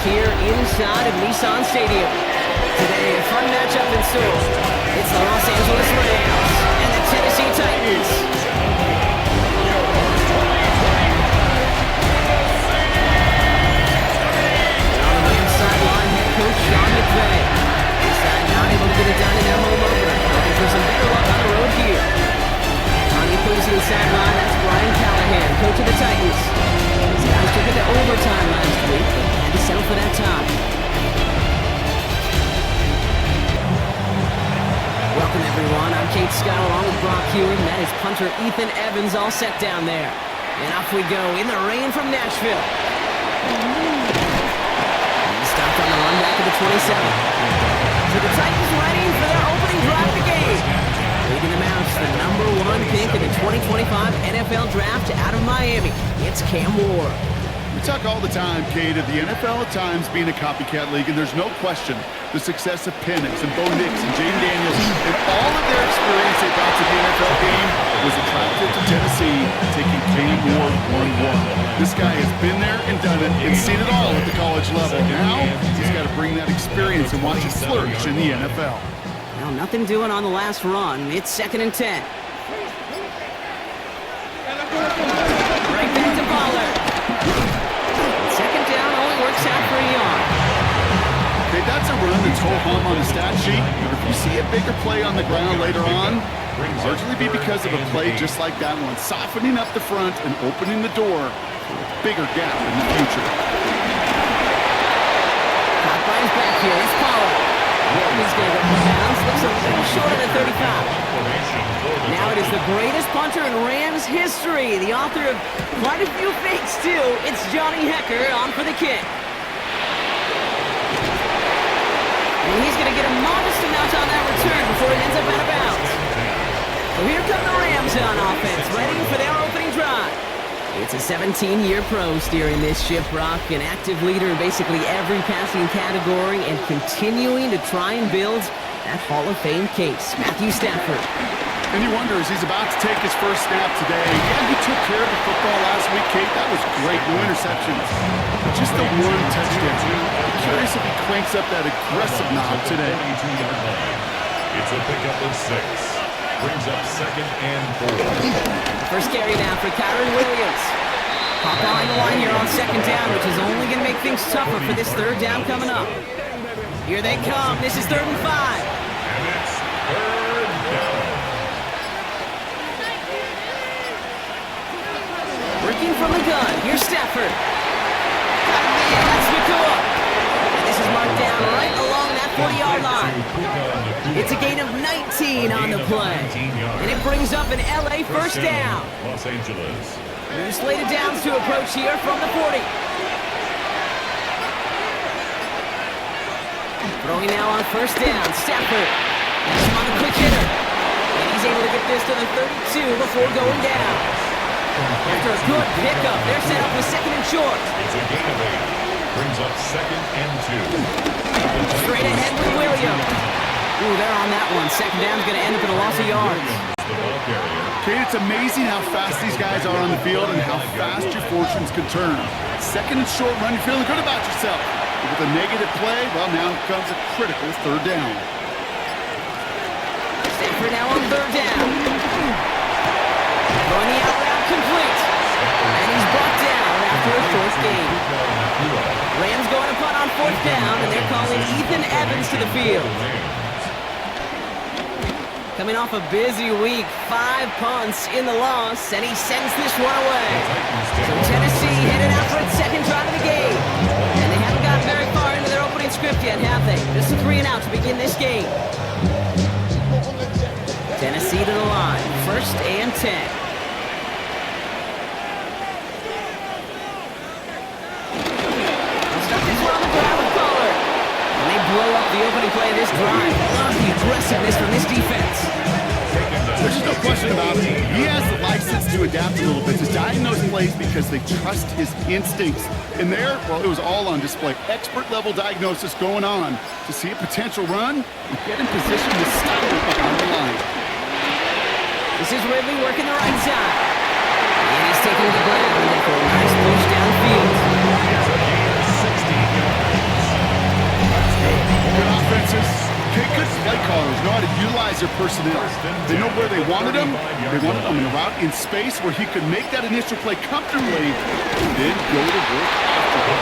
here inside of Nissan Stadium. Today, a fun matchup in store. It's the Los Angeles Rams and the Tennessee Titans. And on the Rams sideline, head coach Sean McVay. This side not able to get it done in their home opener. Looking for some better luck on the road here. On the opposing sideline, that's Brian Callahan, coach of the Titans. These guys took it to overtime last week, but had to settle for that tie. Welcome, everyone. I'm Kate Scott along with Brock Hewitt, and that is punter Ethan Evans all set down there. And off we go in the rain from Nashville. And stopped on the run back of the 27. So the Titans ready for their opening drive of the game. Leading them out to the #1 pick in the 2025 NFL Draft out of Miami. It's Cam Ward. We talk all the time, Kate, of the NFL at times being a copycat league, and there's no question the success of Penix and Bo Nix and Jaden Daniels and all of their experience they brought to the NFL game was attractive to Tennessee, taking Cam Ward 1-1. This guy has been there and done it and seen it all at the college level. Now he's got to bring that experience and watch it flourish in the NFL. Well, nothing doing on the last run. It's 2nd and 10. Right back to Pollard. Second down only works out for a yard. Okay, that's a run that's ho-hum on the stat sheet. But if you see a bigger play on the ground later on, it'll largely be because of a play just like that one, softening up the front and opening the door for a bigger gap in the future. Caught by his back here. It's Pollard. He's going to go from bounds. Looks a little short of the 35. Now it is the greatest punter in Rams history. The author of quite a few fakes, too. It's Johnny Hekker on for the kick. And he's going to get a modest amount on that return before he ends up out of bounds. So here come the Rams on offense, ready for their opening drive. It's a 17-year pro steering this ship, Brock, an active leader in basically every passing category and continuing to try and build that Hall of Fame case. Matthew Stafford. And you wonder, as he's about to take his first snap today, yeah, he took care of the football last week, Kate. That was great. No interceptions. Just the one touchdown. I'm curious if he cranks up that aggressive knob today. It's a pickup of 6. Brings up 2nd and 4. First carry now for Kyron Williams. Pop behind the line here on 2nd down, which is only going to make things tougher for this 3rd down coming up. Here they come. This is 3rd and 5. And it's 3rd down. Working from the gun. Here's Stafford. Got a man. That's McCool. And this is marked down right along that 40-yard line. It's a gain of 19 on the play. And it brings up an LA first down. Los Angeles. New slated downs to approach here from the 40. Throwing now on 1st down. Stafford. Has him on a quick hitter. And he's able to get this to the 32 before going down. After a good pickup, they're set up with 2nd and short. It's a gain of 8. Brings up 2nd and 2. Straight ahead with Williams. Ooh, they're on that one. 2nd down's going to end up in a loss of yards. Kate, it's amazing how fast these guys are on the field and how fast your fortunes can turn. 2nd and short run, you're feeling good about yourself. But with a negative play, well, now comes a critical 3rd down. Stafford now on 3rd down. Throwing the out route complete. And he's brought down after a short gain. Rams going to punt on 4th down, and they're calling Ethan Evans to the field. Coming off a busy week, 5 punts in the loss, and he sends this one away. So Tennessee headed out for its 2nd drive of the game. And they haven't gotten very far into their opening script yet, have they? Just a 3 and out to begin this game. Tennessee to the line, 1st and 10. Blow up the opening play of this drive. Love the aggressiveness from this defense. There's just no question about it. He has the license to adapt a little bit, to diagnose plays because they trust his instincts. And there, well, it was all on display. Expert-level diagnosis going on to see a potential run and get in position to stop it behind the line. This is Ridley working the right side. And he's taking the ground for a nice push downfield. It's a gain of 60 yards. their personnel. They know where they wanted him. They wanted him in a route in space where he could make that initial play comfortably and then go to work after.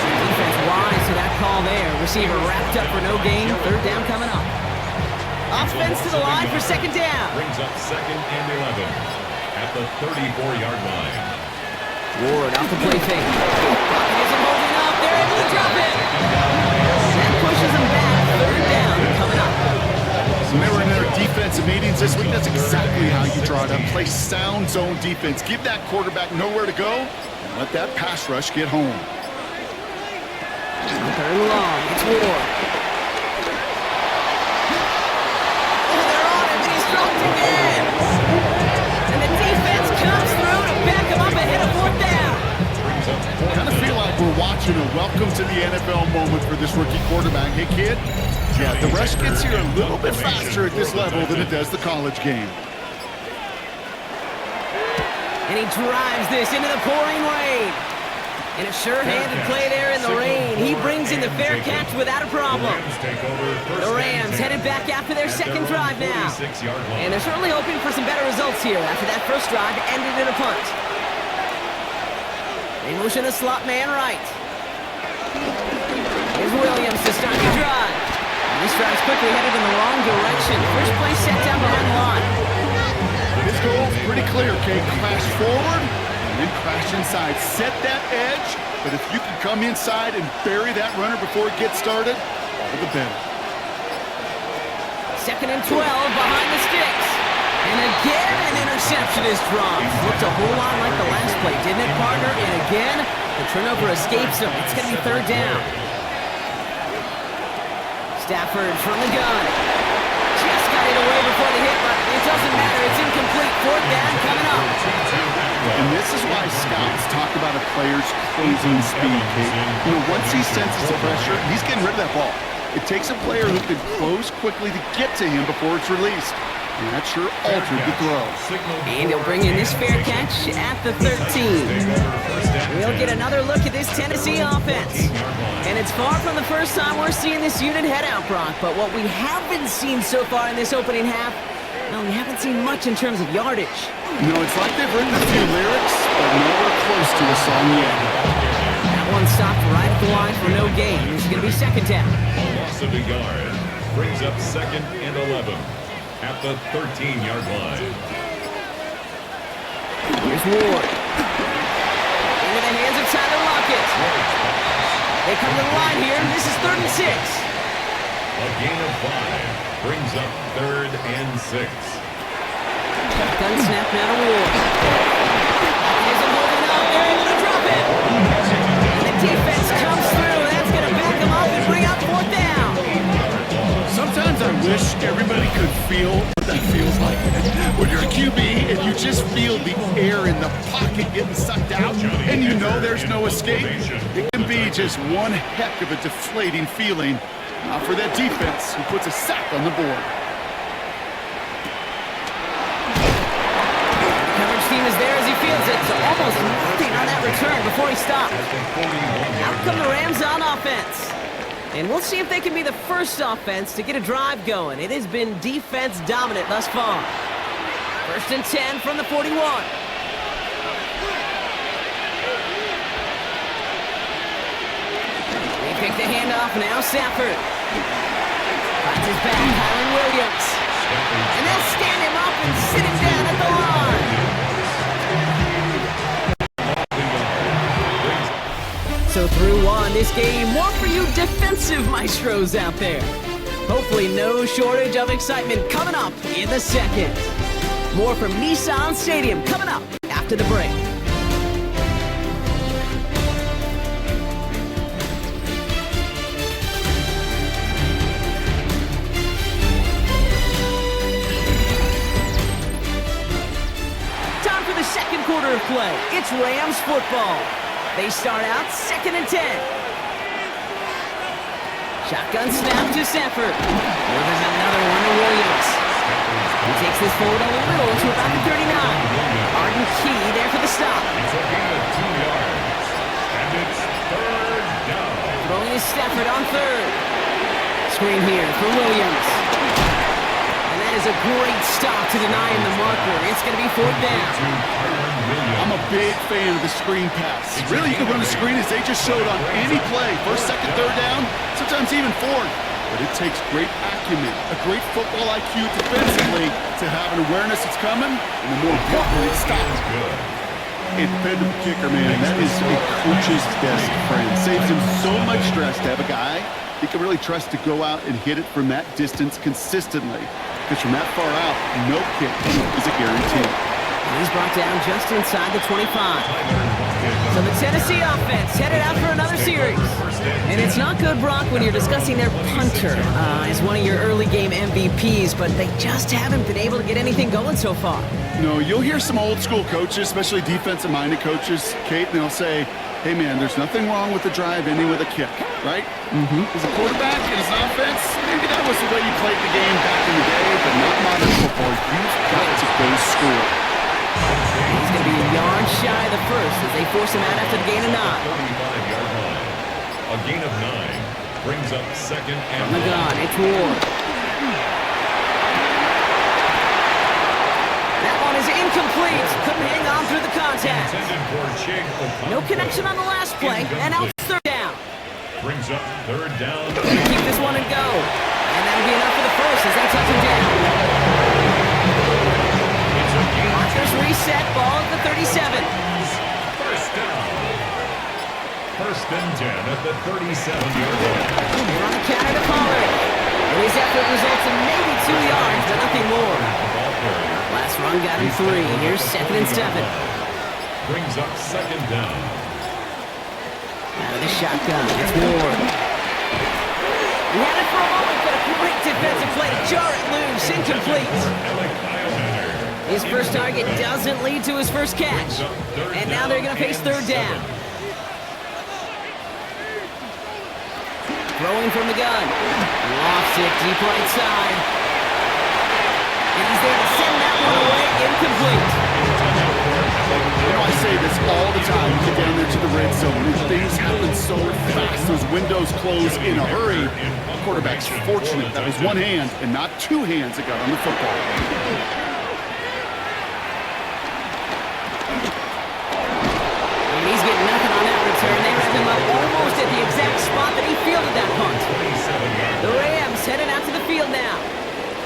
Defense wise to that call there. Receiver wrapped up for no gain. Third down coming up. Offense to the line for second down. Brings up second and 11 at the 34-yard line. Ward off the play fake. Pocket isn't holding up. They're able to drop it. That pushes them back. Third down coming up. Remember in their defensive meetings this week, that's exactly how you draw it up. Play sound zone defense. Give that quarterback nowhere to go and let that pass rush get home. Third and long. It's Ward. Oh, they're on him. He's dropped again. And the defense comes through to back him up ahead of fourth down. I kind of feel like we're watching a welcome to the NFL moment for this rookie quarterback. Hey, kid, yeah, the rush gets here a little bit faster at this level than it does the college game. And he drives this into the pouring rain. And a sure-handed play there in the rain. He brings in the fair catch without a problem. The Rams headed back after their second drive now. And they're certainly hoping for some better results here after that first drive ended in a punt. They motion a slot man right. Here's Williams to start the drive. And this drive's quickly headed in the wrong direction. First play set down behind the line. His goal is pretty clear, Kate. Crash forward and then crash inside. Set that edge, but if you can come inside and bury that runner before it gets started, all the better. Second and 12 behind the sticks. And again, an interception is dropped. Looked a whole lot like the last play, didn't it, partner? And again, the turnover escapes him. It's going to be third down. Stafford from the gun. Just got it away before the hit, but it doesn't matter. It's incomplete. Fourth down coming up. And this is why scouts talk about a player's closing speed, Kate. You know, once he senses the pressure, he's getting rid of that ball. It takes a player who can close quickly to get to him before it's released. And that sure altered the throw. And he'll bring in this fair catch at the 13. We'll get another look at this Tennessee offense. And it's far from the first time we're seeing this unit head out, Brock. But what we haven't seen so far in this opening half, well, we haven't seen much in terms of yardage. You know, it's like they've written a few lyrics, but nowhere close to a song yet. That one stopped right at the line for no gain. This is going to be second down. Loss of a yard brings up second and 11 at the 13-yard line. Here's Ward. Into the hands of Tyler Lockett. They come to the line here. This is third and 6. A gain of 5 brings up third and 6. Gun snap now to Ward. He isn't holding up. They're able to drop it. And the defense comes through. That's going to back them up and bring up fourth down. Sometimes I wish everybody could feel what that feels like. When you're a QB and you just feel the air in the pocket getting sucked out and you know there's no escape, it can be just one heck of a deflating feeling. Not for that defense who puts a sack on the board. Coverage team is there as he fields it, so almost nothing on that return before he stopped. Out come the Rams on offense. And we'll see if they can be the first offense to get a drive going. It has been defense dominant thus far. First and 10 from the 41. They pick the handoff, now Stafford. Finds his back, Kyron Williams. And they'll stand him up and sit him down at the line. So through one, this game, more for you defensive maestros out there. Hopefully no shortage of excitement coming up in the second. More from Nissan Stadium coming up after the break. Time for the second quarter of play. It's Rams football. They start out second and 10. Shotgun snap to Stafford. Oh, there's another one to Williams. He takes this forward a little to about the 39. Arden Key there for the stop. It's a gain of 2 yards. And it's third down. Throwing is Stafford on third. Screen here for Williams. And that is a great stop to deny him the marker. It's going to be 4th down. I'm a big fan of the screen pass. Really, you can run a screen as they just showed on any play. First, second, third down, sometimes even fourth. But it takes great acumen, a great football IQ defensively to have an awareness it's coming, and the more importantly, stop it. It fed the kicker, man. That is a coach's best friend. Saves him so much stress to have a guy he can really trust to go out and hit it from that distance consistently. Because from that far out, no kick is a guarantee. He's brought down just inside the 25. So the Tennessee offense headed out for another series. And it's not good, Brock, when you're discussing their punter as one of your early game MVPs, but they just haven't been able to get anything going so far. No, you'll hear some old school coaches, especially defensive-minded coaches, Kate, and they'll say, hey, man, there's nothing wrong with the drive ending with a kick, right? As a quarterback in his offense, maybe that was the way you played the game back in the day, but not modern football. You've got to go score. He's going to be a yard shy of the first as they force him out after the gain of 9. 35-yard line. A gain of 9 brings up 2nd and On the gun, it's Ward. That one is incomplete. Couldn't hang on through the contact. No connection on the last play, and now it's 3rd down. Brings up 3rd down. Keep this one and go. And that'll be enough for the first as they touch him down. Markers reset, ball at the 37. First down. 1st and 10 at the 37-yard line. We're on the counter to Pollard. And his effort results in maybe 2 yards, but nothing more. Last run got him 3. Here's 2nd and 7. Brings up 2nd down. Out of the shotgun, it's Ward. He had it for a moment, but a great defensive play to jar it loose. Incomplete. His first target doesn't lead to his first catch. And now they're going to face 3rd down. Throwing from the gun. Lofts it deep right side. And he's there to send that one away. Incomplete. You know, I say this all the time. You get down there to the red zone, and things happen so fast. Those windows close in a hurry. The quarterback's fortunate that was one hand and not 2 hands that got on the football. He's getting nothing on that return. They wrap him up almost at the exact spot that he fielded that punt. The Rams heading out to the field now.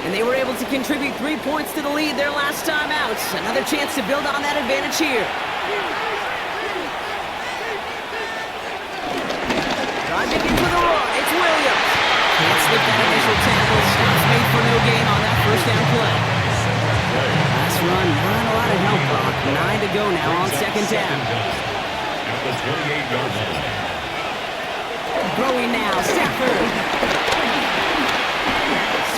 And they were able to contribute 3 points to the lead their last time out. Another chance to build on that advantage here. Driving into the run, it's Williams. Can't slip that initial tackle. Stops made for no gain on that first down play. Last run, not a lot of help, Brock. 9 to go now on 2nd down. At the 28-yard line. Throwing now, Stafford.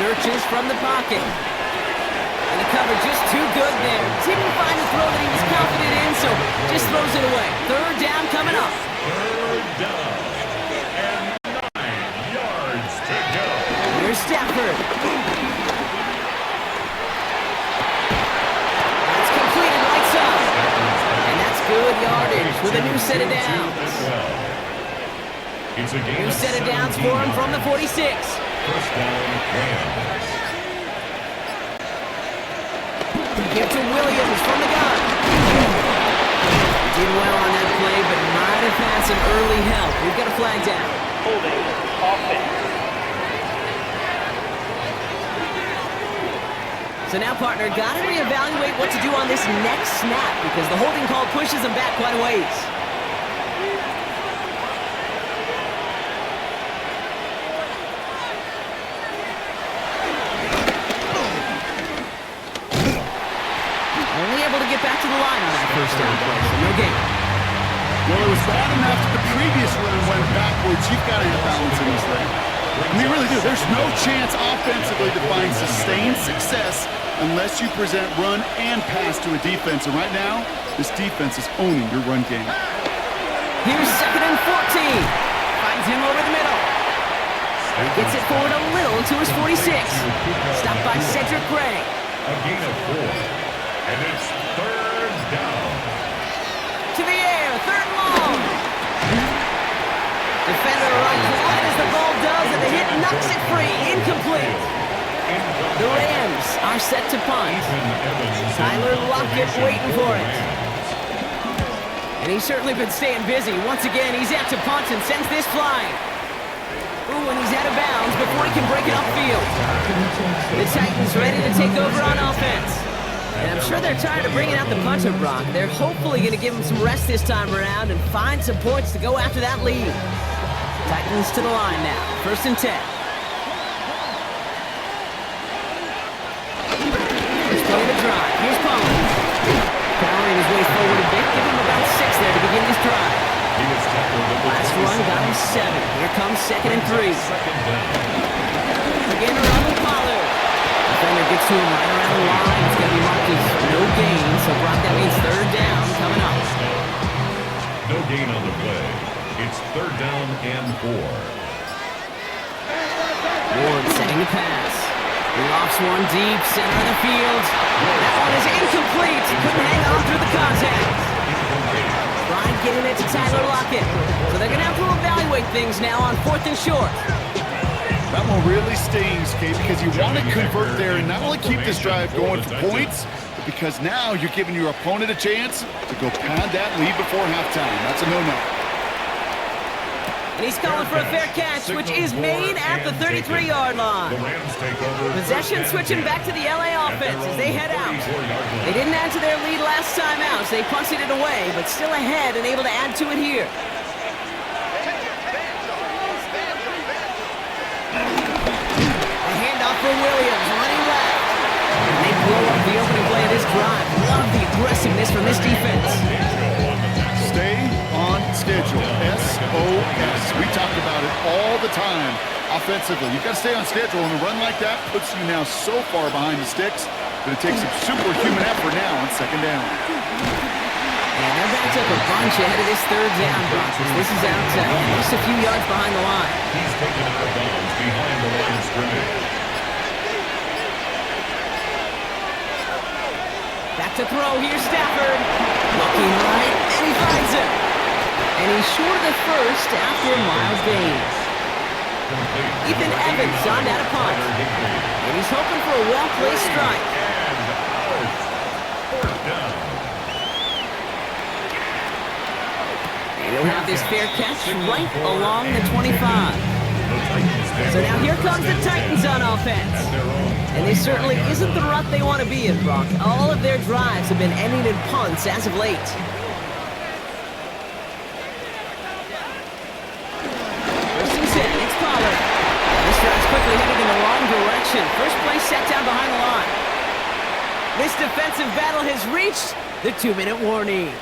Searches from the pocket. And the cover just too good there. Didn't find the throw that he was confident in, so just throws it away. 3rd down coming up. 3rd down. And 9 yards to go. Here's Stafford. That's completed right side. And that's good yardage with a new set of downs. It's a game New set of downs for him from the 46. First down, Rams. Give to Williams from the gun. He did well on that play, but might have had some early help. We've got a flag down. Holding offense. So now, partner, got to reevaluate what to do on this next snap because the holding call pushes him back quite a ways. Back to the line on that first down play, so no gain. Well, it was bad enough that the previous run went backwards. You've got to have balance in this thing. I mean, you really do. There's no chance offensively to find sustained success unless you present run and pass to a defense. And right now, this defense is owning your run game. Here's 2nd and 14. Finds him over the middle. He gets it forward a little to his 46. Stopped by Cedric Gray. A gain of 4. And it's 3rd down. To the air, 3rd and long. Defender runs right as the ball does, and the hit knocks it free. Incomplete. The Rams are set to punt. Tyler Lockett waiting for it. And he's certainly been staying busy. Once again, he's out to punt and sends this flying. Ooh, and he's out of bounds before he can break it upfield. The Titans ready to take over on offense. And I'm sure they're tired of bringing out the punter, Brock. They're hopefully going to give him some rest this time around and find some points to go after that lead. Titans to the line now. 1st and 10. Let's play the drive. Here's Pollard. Powering his way forward a bit. Give him about 6 there to begin this drive. Last run got him 7. Here comes 2nd and 3. Again around with Pollard. Defender gets to him right around the line. It's going to be marked as no gain. So Brock, that means 3rd down coming up. No gain on the play. It's 3rd down and 4. Ward setting the pass. He lofts one deep, center of the field. That one is incomplete. Couldn't hang on through the contact. Bryant getting it to Tyler Lockett. So they're going to have to evaluate things now on 4th and short. That one really stings, Kate, because you want to convert there and not only keep this drive going for points, but because now you're giving your opponent a chance to go pound that lead before halftime. That's a no-no. And he's calling for a fair catch, which is made at the 33-yard line. Possession switching back to the LA offense as they head out. They didn't add to their lead last time out, so they punted it away, but still ahead and able to add to it here. A handoff for Williams, running left. And they blow up the opening play of this drive. Love the aggressiveness from this defense. Stay on schedule. SOS. We talk about it all the time offensively. You've got to stay on schedule, and a run like that puts you now so far behind the sticks that it takes some superhuman effort now on 2nd down. And they're backed up a bunch ahead of this 3rd down, Bronx. This is out just a few yards behind the line. He's taken out of bounds behind the line of scrimmage. Back to throw. Here's Stafford. Looking right, and he finds it. And he's short of the first after a mile gain. Ethan Evans on that punt. And he's hoping for a well-placed strike. And he'll have this fair catch right along the 25. So now here comes the Titans on offense. And this certainly isn't the rut they want to be in, Brock. All of their drives have been ending in punts as of late. First and 10, it's Pollard. This drive's quickly headed in the wrong direction. First play set down behind the line. This defensive battle has reached the 2-minute warning.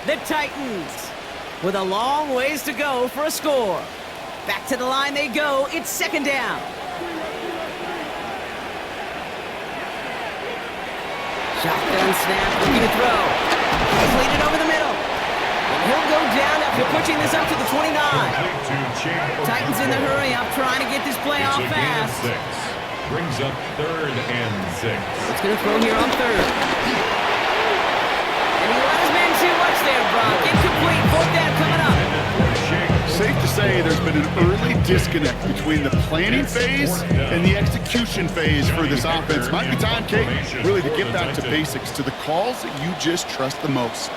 The Titans with a long ways to go for a score. Back to the line they go. It's 2nd down. Shotgun snap, looking to throw. He's leading over the middle. And he'll go down after pushing this up to the 29. Titans in the hurry up, trying to get this play off fast. Brings up 3rd and 6. It's going to throw here on 3rd. And he let his man too much there, Brock. Incomplete, 4th down coming up. Safe to say there's been an early disconnect between the planning phase and the execution phase for this offense. Might be time, Kate, really to get back to basics, to the calls that you just trust the most.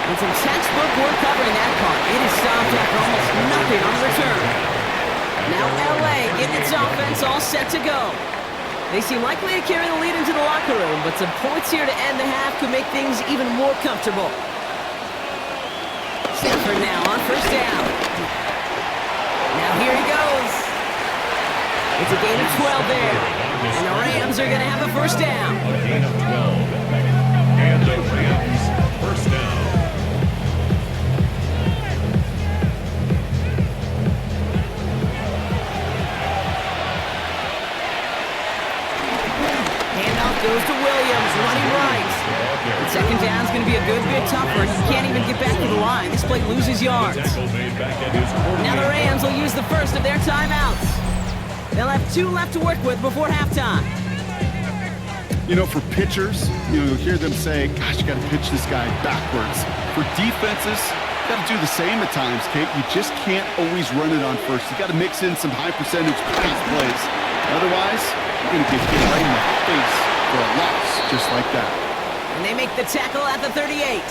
And some textbook work covering that part. It is stopped after almost nothing on the return. Now LA getting its offense all set to go. They seem likely to carry the lead into the locker room, but some points here to end the half could make things even more comfortable. Stafford now on 1st down. Now here he goes. It's a gain of 12 there. And the Rams are going to have a 1st down. A gain of 12. And the Rams, 1st down. Goes to Williams, running right. And 2nd down is going to be a good bit tougher. He can't even get back to the line. This play loses yards. Now the Rams will use the first of their timeouts. They'll have 2 left to work with before halftime. You know, for pitchers, you'll hear them say, gosh, you got to pitch this guy backwards. For defenses, Got to do the same at times, Kate. You just can't always run it on first. You got to mix in some high percentage pass plays. Otherwise, you're going to get hit right in the face for a loss just like that. And they make the tackle at the 38.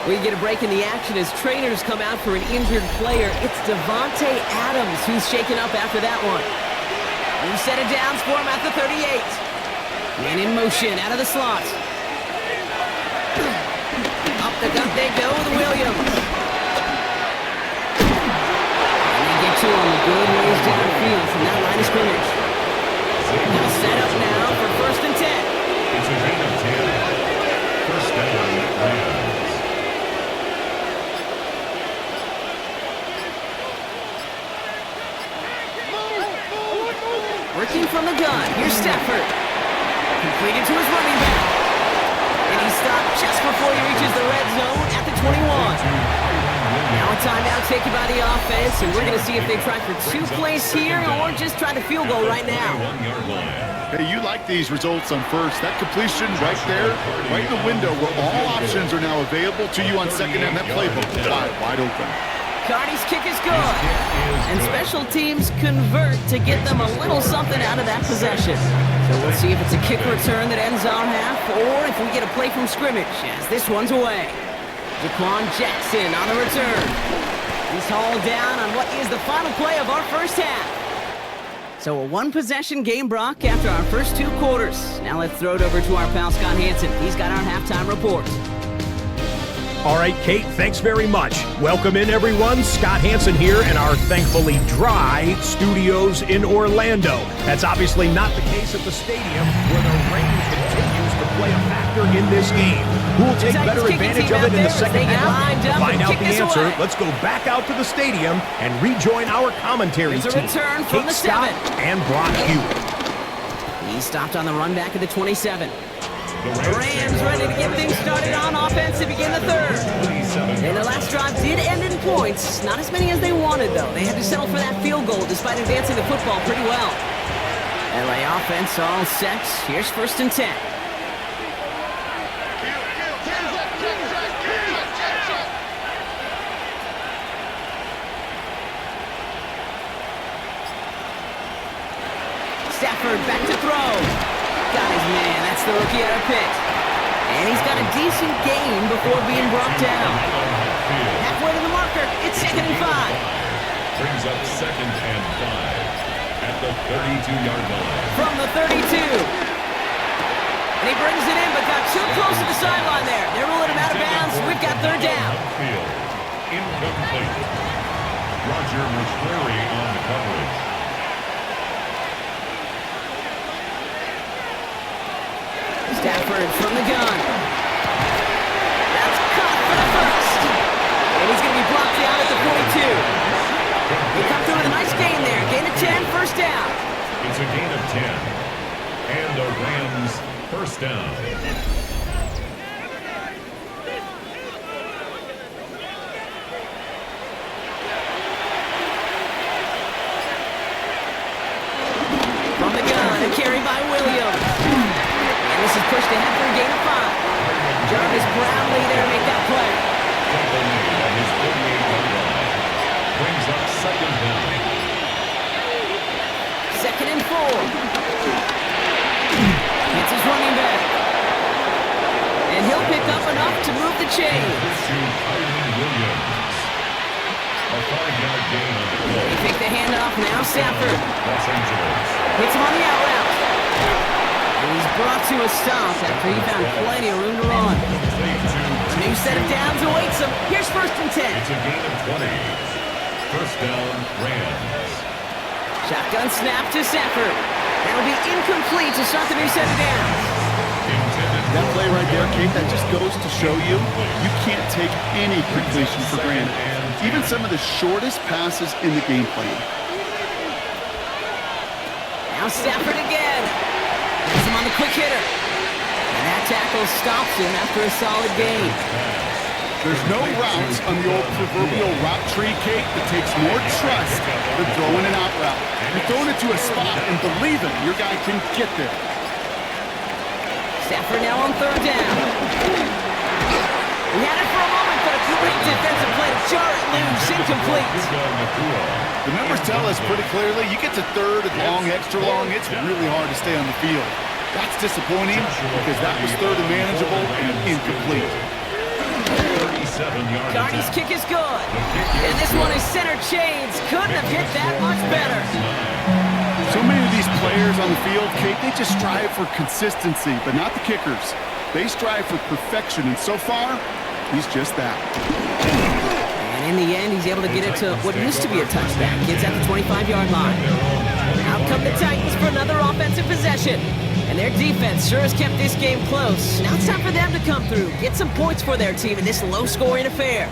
We get a break in the action as trainers come out for an injured player. It's Devontae Adams who's shaken up after that one. New set of downs for him at the 38. And in motion out of the slot. Up the gut they go with Williams. And they get to him a good ways downfield from that line of scrimmage. Now set up now for 1st and 10. It's a gain of 10. First down, Rams. Working from the gun, here's Stafford. Completed to his running back. And he's stopped just before he reaches the red zone at the 21. Now a timeout taken by the offense, and we're going to see if they try for 2 plays here or just try the field goal right now. Hey, you like these results on first. That completion right there, right in the window where all options are now available to you on second down. That playbook is wide open. Carney's kick is good. And special teams convert to get them a little something out of that possession. So we'll see if it's a kick return that ends our half or if we get a play from scrimmage as this one's away. Jaquan Jackson on the return. He's hauled down on what is the final play of our first half. So a 1-possession game, Brock, after our first 2 quarters. Now let's throw it over to our pal Scott Hansen. He's got our halftime report. All right, Kate, thanks very much. Welcome in, everyone. Scott Hansen here in our thankfully dry studios in Orlando. That's obviously not the case at the stadium where the rain continues to play a factor in this game. Who will take better advantage of it in the second half? To find out the answer, let's go back out to the stadium and rejoin our commentary team. Return from Kate the Scott 7. and Brock Hewitt. He stopped on the run back at the 27. The Rams ready to get things started on offense to begin the 3rd. And their last drive did end in points. Not as many as they wanted, though. They had to settle for that field goal despite advancing the football pretty well. LA offense all set. Here's 1st and 10. Stafford back to throw. Got his man. That's the rookie out of Pitt. And he's got a decent gain before being brought down. Halfway to the marker. It's 2nd and 5. Brings up 2nd and 5 at the 32-yard line. From the 32. And he brings it in, but got too close to the sideline there. They're ruling him out of bounds. We've got 3rd down. Incomplete. Roger McCreary on the coverage. Stafford from the gun. That's caught for the 1st. And he's going to be blocked down at the 42. They come through with a nice gain there. Gain of 10, 1st down. It's a gain of 10. And the Rams 1st down. From the gun, a carry by Williams. This is pushed ahead for a gain of 5. Jarvis Brownlee there to make that play. On his 38-yard line. Brings up 2nd down. 2nd and 4. It's his running back. And he'll pick up enough to move the chains. To Kyron Williams. A 5-yard gain on the play. They take the handoff now. Stafford Los Angeles. hits him on the out route. He's brought to a stop after he found plenty of room to run. A new set of downs awaits him. Here's 1st and 10. It's a gain of 20. 1st down, Rams. Shotgun snap to Stafford. That'll be incomplete to start the new set of downs. That play right there, Kate, that just goes to show you, you can't take any completion for granted. Even some of the shortest passes in the game plan. Now Stafford again. Has him on the quick hitter. And that tackle stops him after a solid gain. There's no routes on the old proverbial route tree, Kate, that takes more trust than throwing an out route. You're throwing it to a spot and believing your guy can get there. Stafford now on 3rd down. He had it for a moment, but a Great defensive play to jar it loose. Incomplete. The numbers tell us pretty clearly, you get to third and long, extra long, it's really hard to stay on the field. That's disappointing because that was third and manageable and incomplete. Carney's kick is good. And this one is center chains. Couldn't have hit that much better. So many of these players on the field, Kate, they just strive for consistency, but not the kickers. They strive for perfection, and so far, he's just that. And in the end, he's able to get it to what used to be a touchdown. Gets at the 25-yard line. Out come the Titans for another offensive possession. And their defense sure has kept this game close. Now it's time for them to come through, get some points for their team in this low-scoring affair.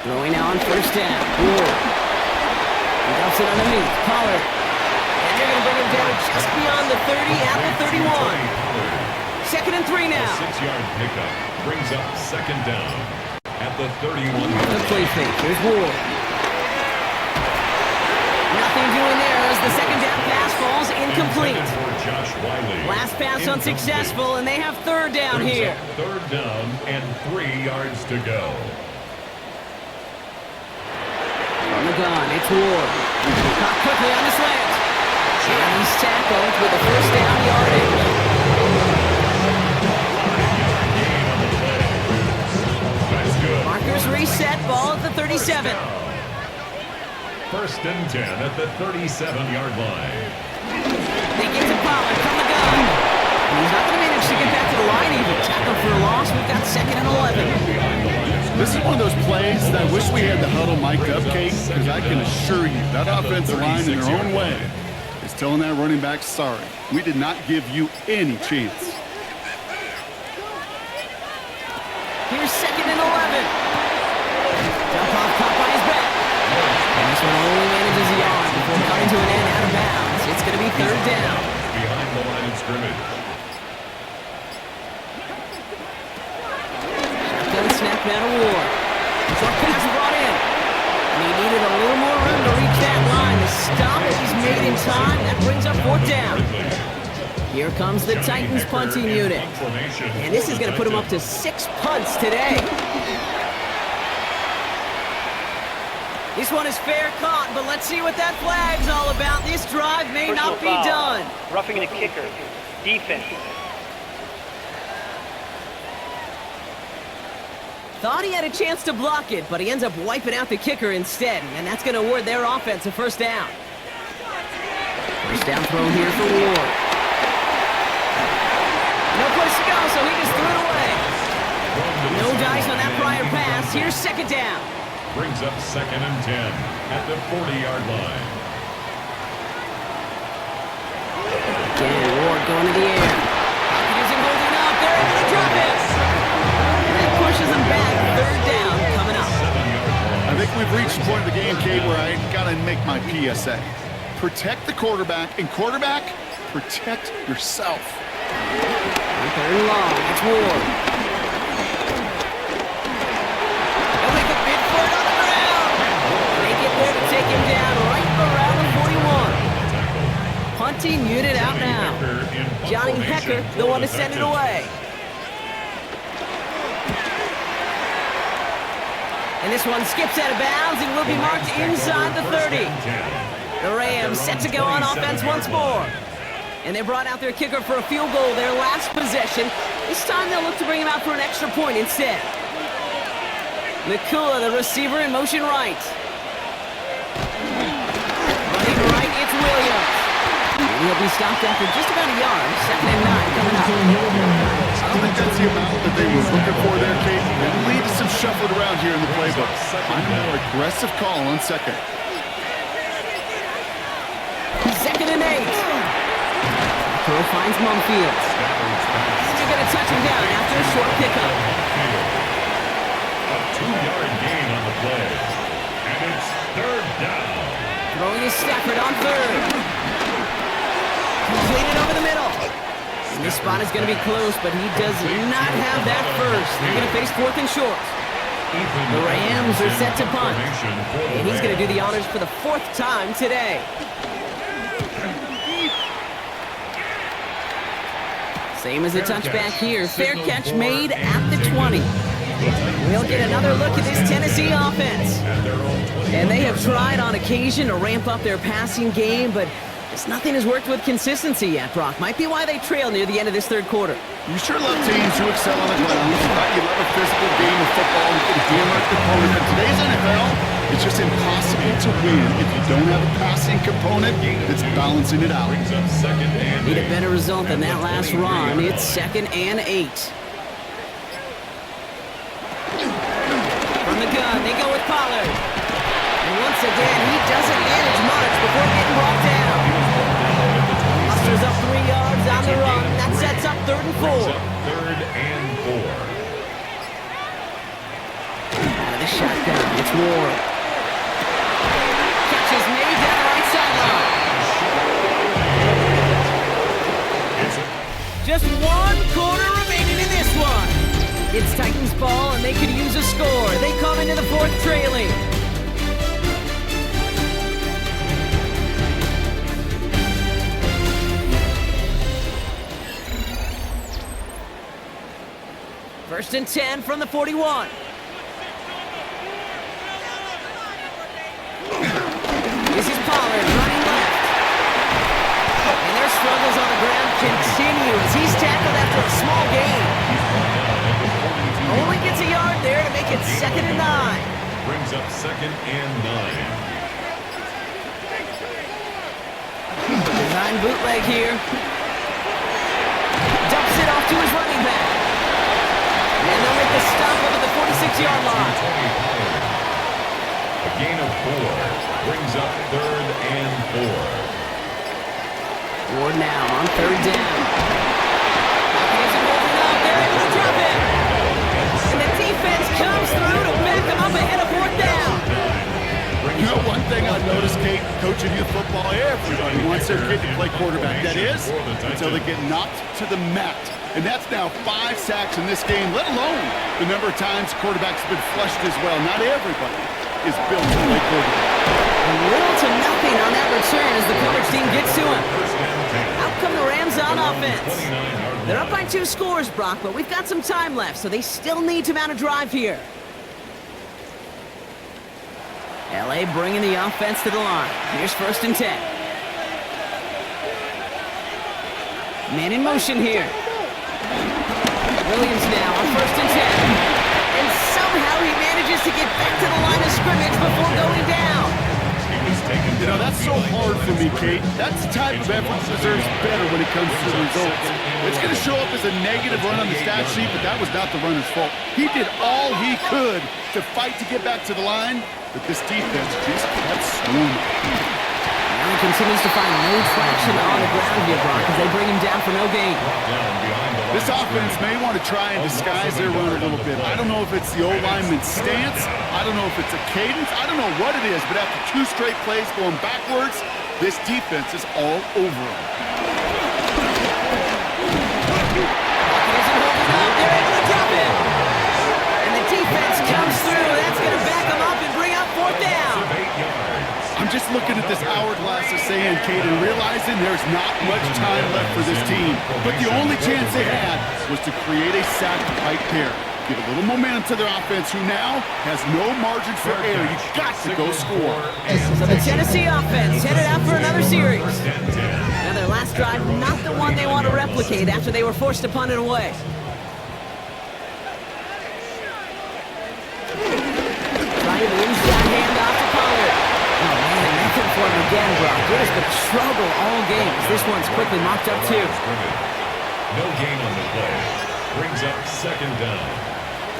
Throwing now on first down. Ward. He dumps it underneath. Pollard. And they're going to bring him down just beyond the 30 at the 31. 2nd and 3 now. 6-yard pickup brings up second down at the 31. The play fake. Here's Ward. Nothing doing there as the second down pass falls incomplete. Last pass unsuccessful, and they have third down here. Third down and 3 yards to go. On the gun, it's Ward. Caught quickly on the slant. And he's tackled with a first down yardage. Markers reset, ball at the 37. First and 10 at the 37-yard line. They get to Pollard from the gun. He's not going to manage to get back to the line even. Tackle for a loss. We've got 2nd and 11. This is one of those plays that I wish we had the huddle mic'd up, Kate, because I can assure you that offensive line in their own way is telling that running back, sorry, we did not give you any chance. Here's 2nd and 11. Dump off caught by his back. And this one only manages a yard before coming to an end out of bounds. It's going to be third down. Behind the line of scrimmage. Shotgun snap now to Ward. Short pass brought in. And he needed a little more room to reach that line. The stop he's made in time. That brings up fourth down. Here comes the Titans punting unit. And this is going to put him up to 6 punts today. This one is fair caught, but let's see what that flag's all about. This drive may not be done. Roughing the kicker. Defense. Thought he had a chance to block it, but he ends up wiping out the kicker instead, and that's going to award their offense a first down. First down throw here for Ward. No place to go, so he just threw it away. No dice on that prior pass. Here's second down. Brings up 2nd and 10 at the 40-yard line. Again, Ward going to the air. Hopkins isn't holding up. They're able to drop it. And that pushes them back. Third down coming up. I think we've reached the point of the game, Kate, where I got to make my PSA. Protect the quarterback, and quarterback, protect yourself. Third and long. It's Ward. They'll make a big play on the ground. They get there to take him down right around the 41. Punting unit out now. Johnny Hecker, the one to send it away. And this one skips out of bounds and will be marked inside the 30. The Rams set to go on offense once more. And they brought out their kicker for a field goal their last possession. This time they'll look to bring him out for an extra point instead. Nakula, the receiver, in motion right. Running right, it's Williams. And he'll be stopped after just about a yard. 2nd and 9 coming up. I don't think that's the amount that they were looking for there, Kate. It leads to some shuffled around here in the playbook. Find a more aggressive call on second. 2nd and 8. Throw finds Mumfield. Still going to touch him down after a short pickup. A 2-yard gain on the play. And it's third down. Throwing is Stafford on third. Completed over the middle. And this spot is going to be close, but he does not have that first. They're going to face 4th and short. The Rams are set to punt. And he's going to do the honors for the 4th time today. Same as the touchback here. Fair catch made at the 20. We'll get another look at this Tennessee offense. And they have tried on occasion to ramp up their passing game, but just nothing has worked with consistency yet, Brock. Might be why they trail near the end of this third quarter. You sure love teams who excel on the ground. You love a physical game of football and can hammer the opponent. In today's NFL, it's just impossible to win if you don't have a passing component that's balancing it out. Need a better result than that last run. It's 2nd and 8. From the gun, they go with Pollard. And once again, he doesn't manage much before getting brought down. Musters up 3 yards on the run. That sets up 3rd and 4. Third and 4. Out of the shotgun, it's Ward. Catch is made down the right sideline. Just 1 quarter remaining in this one. It's Titans ball, and they could use a score. They come into the 4th trailing. First and 10 from the 41. This is Pollard running left. And their struggles on the ground continue as he's tackled after a small gain. Only gets a yard there to make it 2nd and 9. Brings up 2nd and 9. Design bootleg here. Dumps it off to his running back. And they'll make the stop over the 46-yard line. A gain of 4 brings up 3rd and 4. Ward now on 3rd down. Isn't holding up. They're able to drop it. And the defense comes through to back them up ahead of 4th down. You know one thing I've noticed, Kate, coaching youth football, everybody wants their kid to play quarterback. That is, until they get knocked to the mat. And that's now 5 sacks in this game, let alone the number of times quarterbacks have been flushed as well. Not everybody is built to play quarterback. Little to nothing on that return as the coverage team gets to him. Out come the Rams on offense. They're up by 2 scores, Brock, but we've got some time left, so they still need to mount a drive here. L.A. bringing the offense to the line. Here's 1st and 10. Man in motion here. Williams now on 1st and 10. And somehow he manages to get back to the line of scrimmage before going down. You know, that's so hard for me, Kate. That's the type of effort that deserves better when it comes to the results. It's going to show up as a negative run on the stat sheet, but that was not the runner's fault. He did all he could to fight to get back to the line, but this defense just kept swarming. Now he continues to find no traction on the ground here, Brock, as they bring him down for no gain. This offense may want to try and disguise their run a little bit. I don't know if it's the O-lineman's stance. I don't know if it's a cadence. I don't know what it is, but after 2 straight plays going backwards, this defense is all over them. They're able to drop it. And the defense comes through. That's going to back them up and bring up 4th down. I'm just looking at this hourglass of saying, Kate, and realizing there's not much time left for this team. But the only chance they had was to create a sack right there. Give a little momentum to their offense, who now has no margin for error. You've got to go score. So the Tennessee offense headed out for another series. Now their last drive, not the one they want to replicate after they were forced to punt it away. Trying the inside handoff to Pollard. Oh man, nothing for him again, Brock. It has been a struggle all game as this one's quickly mocked up too. No gain on the play. Brings up 2nd down.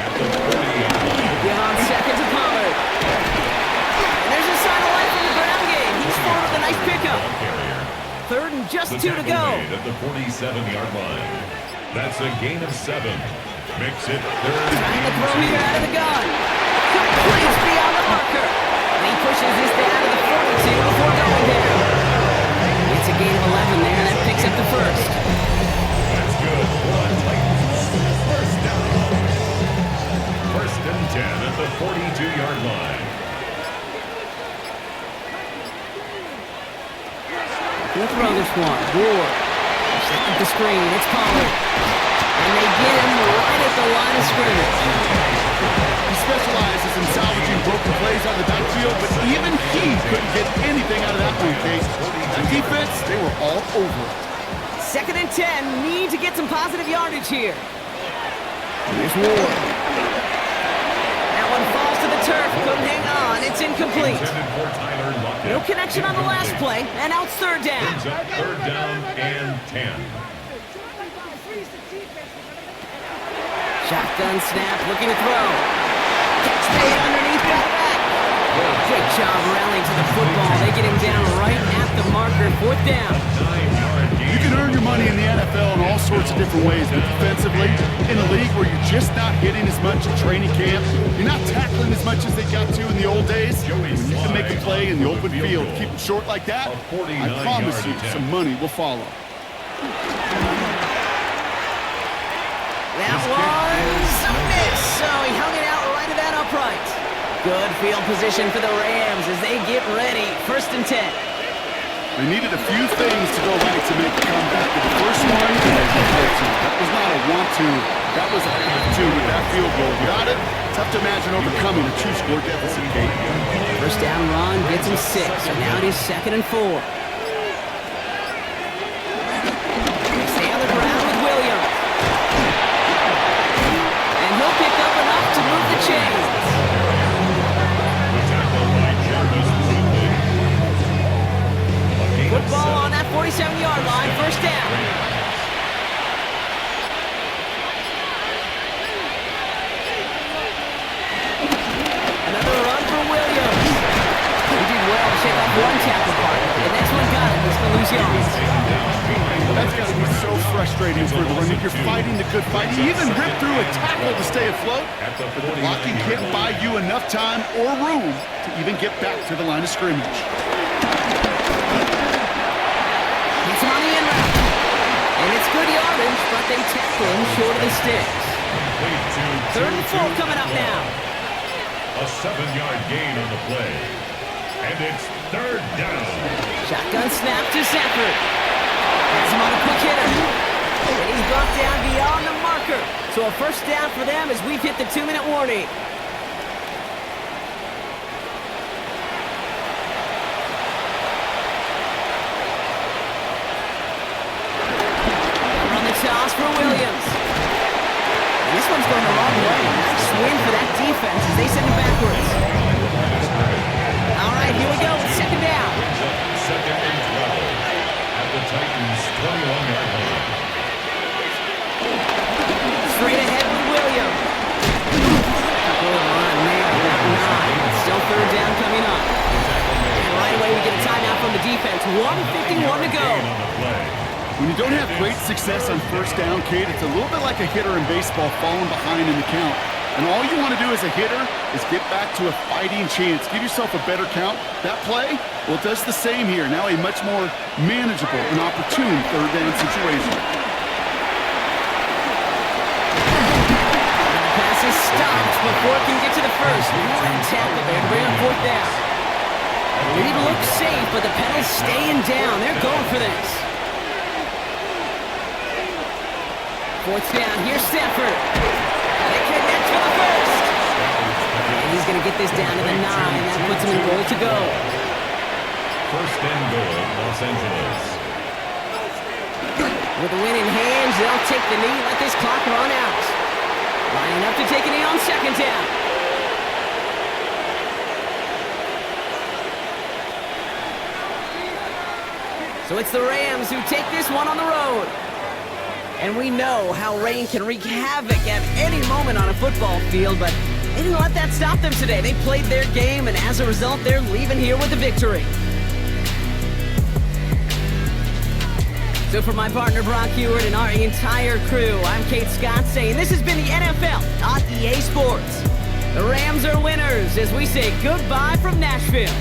At the 40-yard line. Give on 2nd to Pollard. And there's a sign of life in the ground game. He's forward with a nice pickup. 3rd and just 2 to go. At the 47-yard line. That's a gain of 7. Makes it 3rd. Trying to throw here out of the gun. Completes beyond the marker. And he pushes this down to the 42 before going down. It's a gain of 11 there. That picks up the 1st. That's good. First down. 1st and 10 at the 42-yard line. He'll throw this one. Ward Set up the screen. It's Pollard. And they get him right at the line of scrimmage. He specializes in salvaging broken plays on the backfield, but even he couldn't get anything out of that one, Case. That defense, they were all over it. 2nd and 10. Need to get some positive yardage here. Here's Ward. That one falls to the turf. Couldn't hang on. It's incomplete. No connection on the last play, and now it's 3rd down. Brings up 3rd down and 10. Shotgun snap, looking to throw. Catch made underneath that back. Great job rallying to the football. They get him down right at the marker. 4th down. You can earn your money in the NFL in all sorts of different ways, but defensively, in a league where you're just not hitting as much at training camp, you're not tackling as much as they got to in the old days, you need to make a play in the open field. Keep it short like that, I promise you, some money will follow. That was a miss, so he hung it out right to that upright. Good field position for the Rams as they get ready. 1st and 10. They needed a few things to go right to make a comeback. The first one, that was not a want-to. That was a have-to with that field goal. Without it, tough to imagine overcoming a 2-score deficit, Kate. 1st down run gets him 6, so now it is 2nd and 4. They stay on the ground with Williams. And he'll pick up enough to move the chains. Football on that 47-yard line, 1st down. Another run for Williams. He did well to shake off one tackle partner. The next one got him. He's going to lose yards. That's got to be so frustrating for the run. You're fighting the good fight. You even rip through a tackle to stay afloat, but the blocking can't buy you enough time or room to even get back to the line of scrimmage. It's on the end route. And it's good yardage, but they tackle him short of the sticks. 3rd and 4 coming up now. A 7-yard gain on the play. And it's 3rd down. Shotgun snap to Sanford. Has him on a quick hitter. And he's brought down beyond the marker. So a 1st down for them as we've hit the 2-minute warning. Toss for Williams. And this one's going the wrong way. Nice swing for that defense as they send him backwards. All right, here we go. 2nd down. 2nd and 12 at the Titans' 21-yard line. Straight ahead with Williams. Good run there. Still 3rd down coming up. And right away we get a timeout from the defense. 1:51 to go. When you don't have great success on 1st down, Kate, it's a little bit like a hitter in baseball falling behind in the count. And all you want to do as a hitter is get back to a fighting chance. Give yourself a better count. That play, well, it does the same here. Now a much more manageable and opportune 3rd down situation. The pass is stopped before it can get to the 1st. One tackle there to bring up 4th down. The lead looks safe, but the penalty's staying down. They're going for this. 4th down, here's Stafford. They connect for the 1st. And he's going to get this down to the 9. That puts him in goal to go. 1st and goal, Los Angeles. With the win in hand, they'll take the knee, let this clock run out. Lining up to take a knee on 2nd down. So it's the Rams who take this one on the road. And we know how rain can wreak havoc at any moment on a football field, but they didn't let that stop them today. They played their game, and as a result, they're leaving here with a victory. So for my partner, Brock Hewitt, and our entire crew, I'm Kate Scott saying this has been the NFL on EA Sports. The Rams are winners as we say goodbye from Nashville.